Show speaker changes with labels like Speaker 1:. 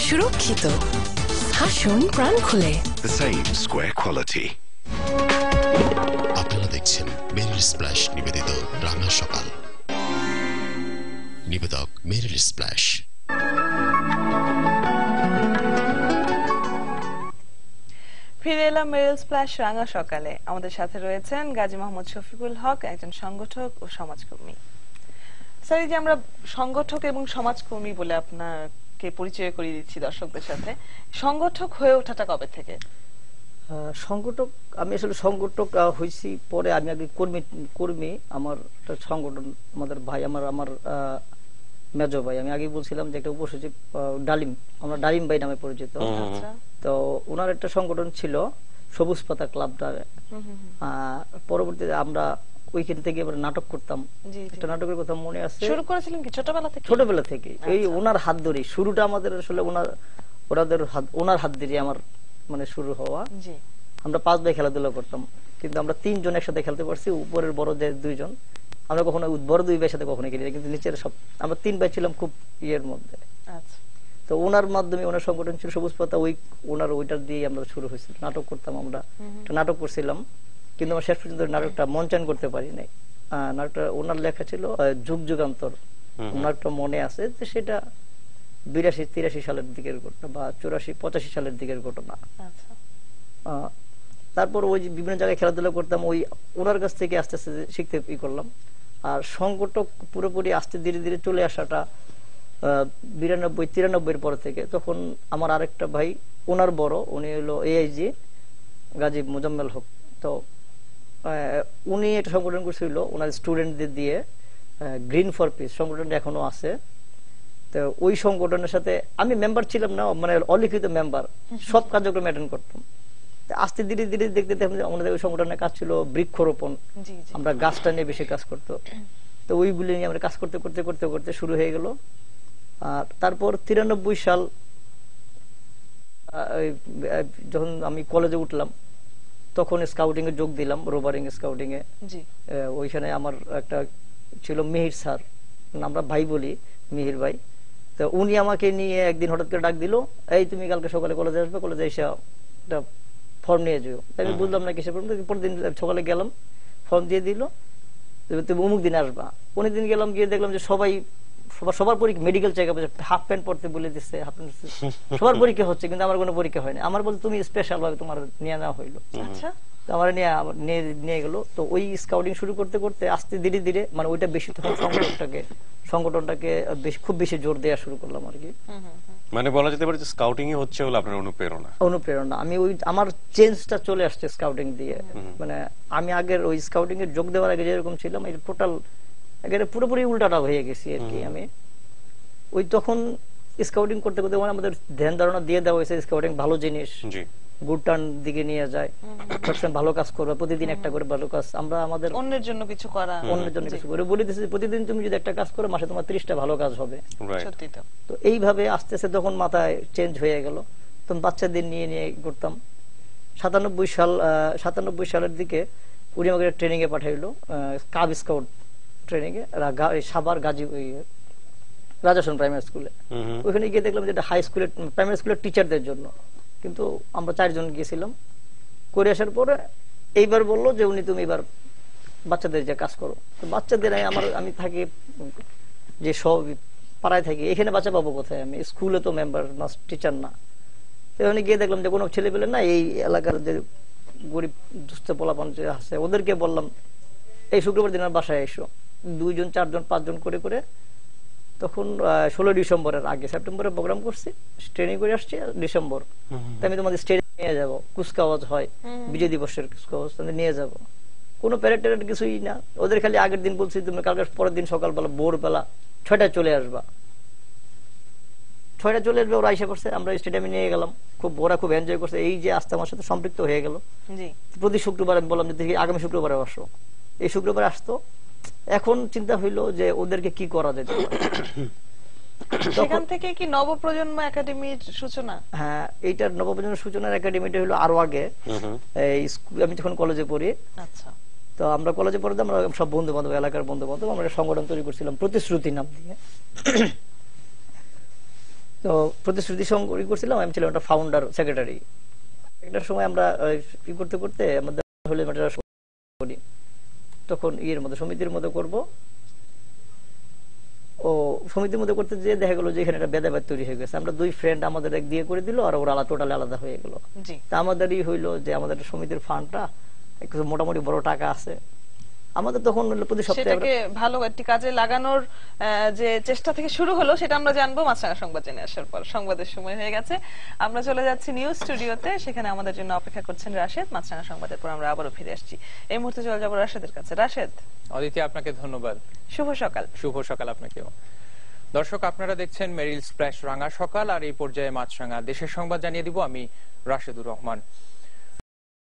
Speaker 1: সুরক্ষিত, হাসুন প্রাণ খুলে।
Speaker 2: The same square quality.
Speaker 3: আপনারা দেখছেন মেরিল স্প্ল্যাশ নিবেদিত রাঙা সকাল। নিবেদক মেরিল স্প্ল্যাশ।
Speaker 4: ফিরে এলাম মেরিল স্প্ল্যাশ রাঙা সকালে। আমাদের সাথে রয়েছেন গাজী মোহাম্মদ শফিকুল হক, একজন সংগঠক ও সমাজকর্মী। স্যার, এই যে আমরা সংগঠক এবং সমাজকর্মী বলে আপনাকে পরিচয় করিয়ে দিচ্ছি দর্শকদের সাথে, সংগঠক হয়ে ওঠাটা কবে থেকে?
Speaker 5: সংগঠক, আমি আসলে সংগঠক হয়েছি পরে। আমি আগে কর্মী আমার সংগঠন, আমাদের ভাই, আমার মেজো ভাই, আমি আগে বলছিলাম যে একটা উপসচিব ডালিম, আমরা ডালিম ভাই নামে পরিচিত। তো ওনার একটা সংগঠন ছিল সবুজ পাতা ক্লাবটা। পরবর্তীতে আমরা ওইখান থেকে এবার নাটক করতাম। একটা নাটকের কথা মনে আছে।
Speaker 4: শুরু করেছিলেন কি ছোটবেলা থেকে?
Speaker 5: ছোটবেলা থেকে এই ওনার হাত ধরে শুরুটা আমাদের আসলে ওনার হাত ধরে আমার মানে শুরু হওয়া। আমরা 5 ভাই খেলাধুলা করতাম, কিন্তু আমরা 3 জন একসাথে খেলতে পারছি। উপরের বড় যে 2 জন, আমরা কখনো বড় 2 ভাইয়ের সাথে কখনো খেলি, কিন্তু নিচের সব আমরা 3 ভাই ছিলাম খুব ইয়ের মধ্যে। তো ওনার মাধ্যমে, ওনার সংগঠন ছিল সবুজ পাতা, ওনার ওইটার দিয়ে আমরা শুরু হয়েছিল। নাটক করতাম, আমরা একটা নাটক করছিলাম, কিন্তু আমরা শেষ পর্যন্ত নাটকটা মঞ্চায়ন করতে পারি নাই। নাটকটা ওনার লেখা ছিল যুগ যুগান্তর, ওনার একটা মনে আছে। সেটা 82-83 সালের দিকের ঘটনা, বা 84-85 সালের দিকের ঘটনা। তারপর ওই যে বিভিন্ন জায়গায় খেলাধুলা করতাম, ওই ওনার কাছ থেকে আস্তে আস্তে শিখতে করলাম। আর সংগঠক পুরোপুরি আস্তে ধীরে ধীরে চলে আসাটা 92-93 পর থেকে। তখন আমার আরেকটা ভাই, ওনার বড়, উনি হলো AIG গাজী মোজাম্মেল হক। তো উনি একটা সংগঠন করছিল ওনার স্টুডেন্টদের দিয়ে, গ্রিন ফর পিস সংগঠনটা এখনো আছে। তো ওই সংগঠনের সাথে আমি মেম্বার ছিলাম না, মানে অলিখিত মেম্বার, সব কার্যক্রম অ্যাটেন্ড করতাম। আস্তে ধীরে ধীরে দেখতে আমাদের ওই সংগঠনের কাজ ছিল বৃক্ষরোপণ, আমরা গাছটা নিয়ে বেশি কাজ করতো। তো ওইগুলি নিয়ে আমরা কাজ করতে করতে করতে করতে শুরু হয়ে গেল। আর তারপর 93 সাল যখন আমি কলেজে উঠলাম, তখন স্কাউটিং এ যোগ দিলাম, রোভারিং স্কাউটিং এ। ওইখানে আমার একটা ছিল মিহির স্যার, আমরা ভাই বলি, মিহির ভাই। তো উনি আমাকে নিয়ে একদিন হঠাৎ করে ডাক দিল, এই তুমি কালকে সকালে কলেজে আসবে, কলেজে এসে একটা ফর্ম নিয়ে যাও। আমি বুঝলাম না কিসের ফর্ম। পরের দিন সকালে গেলাম, ফর্ম দিয়ে দিল, তুমি অমুক দিন আসবা। অনেক দিন গেলাম, গিয়ে দেখলাম যে সবার পরীক্ষা, medical check up, half pant পরতে বলে দিচ্ছে, সবার পরীক্ষা হচ্ছে, কিন্তু আমার কোনো পরীক্ষা হয়নি। আমার বলতে তুমি স্পেশাল ভাবে তোমার নিয়ে নেওয়া হইলো। আমার নিয়ে গেল। তো ওই স্কাউটিং শুরু করতে করতে আস্তে ধীরে ধীরে, মানে ওইটা বেশি তখন সংগঠনটাকে খুব বেশি জোর দেওয়া শুরু করলাম আর কি।
Speaker 6: মানে বলা যেতে পারে যে স্কাউটিং ই হচ্ছে হলো আপনার অনুপ্রেরণা। আমি আমার চেঞ্জটা চলে আসছে স্কাউটিং দিয়ে। মানে আমি আগের ওই স্কাউটিং এর যোগ দেওয়ার আগে যেরকম ছিলাম, এই টোটাল একেবারে পুরোপুরি উল্টাটা হয়ে গেছি আর কি। আমি ওই তখন স্কাউটিং করতে করতে আমাদের ধ্যান ধারণা দিয়ে দেওয়া হয়েছে স্কাউটিং ভালো জিনিস, গুড টার্ন দিকে নিয়ে যায়, ভালো কাজ করবে, প্রতিদিন একটা করে ভালো কাজ। আমরা আমাদের অন্যের জন্য কিছু করে বলে দিচ্ছি, প্রতিদিন তুমি যদি একটা কাজ করো, মাসে তোমার 30টা ভালো কাজ হবে। তো এইভাবে আস্তে আস্তে তখন মাথায় চেঞ্জ হয়ে গেল। তখন বাচ্চাদের নিয়ে নিয়ে করতাম। 97 সালের দিকে উনি আমাকে ট্রেনিং এ পাঠাইলো, কাব স্কাউট ট্রেনিং এ, সাভার গাজী রাজাসন প্রাইমারি স্কুলে। ওইখানে গিয়ে দেখলাম যে হাই স্কুলের, প্রাইমারি স্কুলের টিচারদের জন্য। কিন্তু আমরা 4 জন গিয়েছিলাম। করে আসার পরে এইবার বললো যে তুমি এবার বাচ্চাদের যে কাজ করো। তো বাচ্চাদের আমি থাকি যে সব পাড়ায় থাকি, এখানে বাচ্চা পাবো কোথায়? আমি স্কুলে তো মেম্বার না, টিচার না। তো ওখানে গিয়ে দেখলাম যে কোনো ছেলে পেলে না, এই এলাকার যে গরিব দুস্থ পোলাপান যে আছে, ওদেরকে বললাম এই শুক্রবার দিন আমার বাসায় এসো। 2 জন 4 জন 5 জন করে করে তখন 16 ডিসেম্বরের আগে, সেপ্টেম্বরে প্রোগ্রাম করছি, ট্রেনিং করে আসছি ডিসেম্বর। আমি তোমাদের স্টেডিয়ামে নিয়ে যাবো, কুচকাওয়াজ হয়, বিজয় দিবসের কুচকাওয়াজ নিয়ে যাবো। কোনো প্যারেড ট্যারেড কিছুই না। ওদের খালি আগের দিন বলছি তুমি কালকে পরের দিন সকালবেলা ভোরবেলা 6টায় চলে আসবা। 6টায় চলে আসবে, ওরা আইসা করছে, আমরা স্টেডিয়ামে নিয়ে গেলাম। ওরা খুব এনজয় করছে। এই যে আস্তে আমার সাথে সম্পৃক্ত হয়ে গেল। প্রতি শুক্রবার আমি বললাম যে আগামী শুক্রবারে আসো। এই শুক্রবার আসতো। এখন চিন্তা হইলো যে ওদেরকে কি করা যেতে পারে।
Speaker 4: সেখান থেকে কি নবপ্রজন্ম একাডেমির সূচনা?
Speaker 5: হ্যাঁ, এইটার নবপ্রজন্ম সূচনার একাডেমিটা হলো আরো আগে। আমি যখন কলেজে পড়ি, তো আমরা কলেজে পড়ে আমরা সব বন্ধু বান্ধব, এলাকার বন্ধু বান্ধব, আমরা সংগঠন তৈরি করছিলাম প্রতিশ্রুতি নাম দিয়ে।
Speaker 6: তো প্রতিশ্রুতি সংগ্রহ করছিলাম, আমি ছিলাম একটা ফাউন্ডার সেক্রেটারি। একটা সময় আমরা ই করতে করতে আমাদের হলে করি, তখন ইয়ের মধ্যে সমিতির মধ্যে করব, ও সমিতির মধ্যে করতে যেয়ে দেখা গেলো যে এখানে একটা ভেদাভেদ তৈরি হয়ে গেছে। আমরা দুই ফ্রেন্ড আমাদের এক দিয়ে করে দিল, আর ওরা টোটালি আলাদা হয়ে গেল। তা আমাদেরই হইলো যে আমাদের সমিতির ফান্ডটা একটু মোটামুটি বড় টাকা আছে, আমাদের তখন প্রতি সপ্তাহে
Speaker 4: ভালো একটি কাজে লাগানোর যে চেষ্টা থেকে শুরু হলো সেটা আমরা জানবো মাছরাঙা সংবাদ জেনে আসার পর। সংবাদের সময় হয়ে গেছে, আমরা চলে যাচ্ছি নিউজ স্টুডিওতে, সেখানে আমাদের জন্য অপেক্ষা করছেন রাশেদ। মাছরাঙা সংবাদের পর আমরা আবারও ফিরে আসছি। এই মুহূর্তে চলে যাবো রাশেদের কাছে। রাশেদ।
Speaker 7: অদিতি, আপনাকে ধন্যবাদ।
Speaker 4: শুভ সকাল।
Speaker 7: শুভ সকাল আপনাকেও। দর্শক, আপনারা দেখছেন মেরিল স্প্ল্যাশ রাঙা সকাল, আর এই পর্যায়ে মাছরাঙা দেশের সংবাদ জানিয়ে দিব আমি রাশেদুর রহমান।